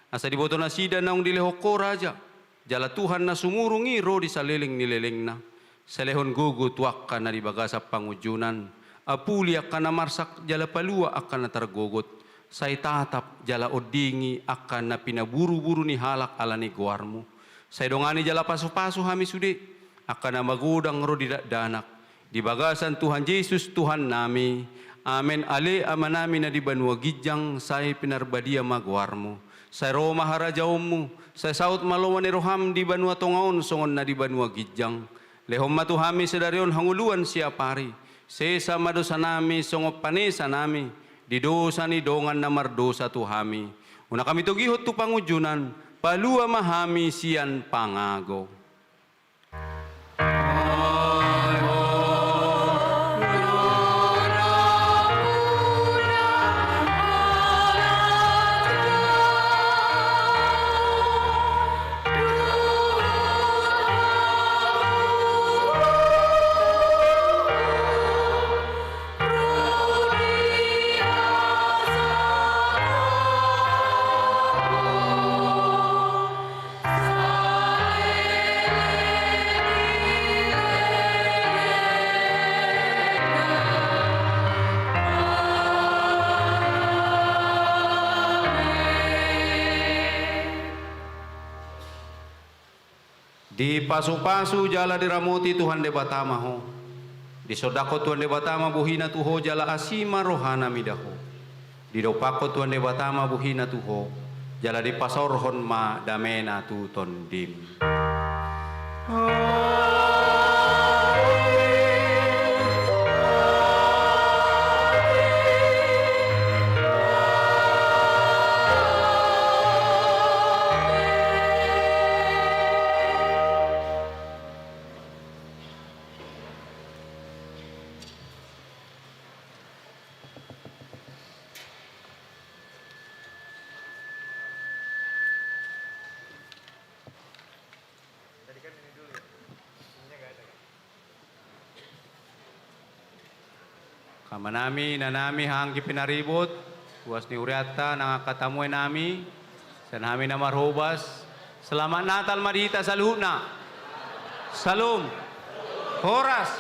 Asa diboto na sida naong dileho ko raja. Jala Tuhan na sumurungi ro di saliling nileleng na. Sa lehon gugu tuak ka na dibaga sa pangujunan. Apuli akan na marsak jala palua akan na targogot. Sa itatap jala odingi akan na pinaburu-buru ni halak ala ni guarmu. Sa idongani jala paso-paso hami sudi. Akan na magudang ro di danak. Dibagasan Tuhan Yesus Tuhan nami. Amen. Ale ama namin na di banwa gidyang say pinarbadia magwarmo. Sa Roma harajaom mo. Sa saut malawan ni roham di banwa tongaon songon na di banwa gidyang. Lehom matuhami sa darion hanguluan siya pari. Sesa madosa nami songop panesa nami. Di dosa ni dongan na mardosa tuhami. Una kami tugihot tu pangujunan. Palua mahami siyan pangago. Di pasu-pasu jala diramoti Tuhan de batama ho. Di sodako Tuhan de batama buhina tuho jala asima rohana midaho. Di dopako Tuhan de batama buhina tuho jala di pasorhon ma damena tu tondim. Kamanami na nami hanggi pinaribot, buwas ni Uriata nangakatamuay nami, sa nami na marhubas. Selamat Natal Madita sa luhut na. Salum. Horas.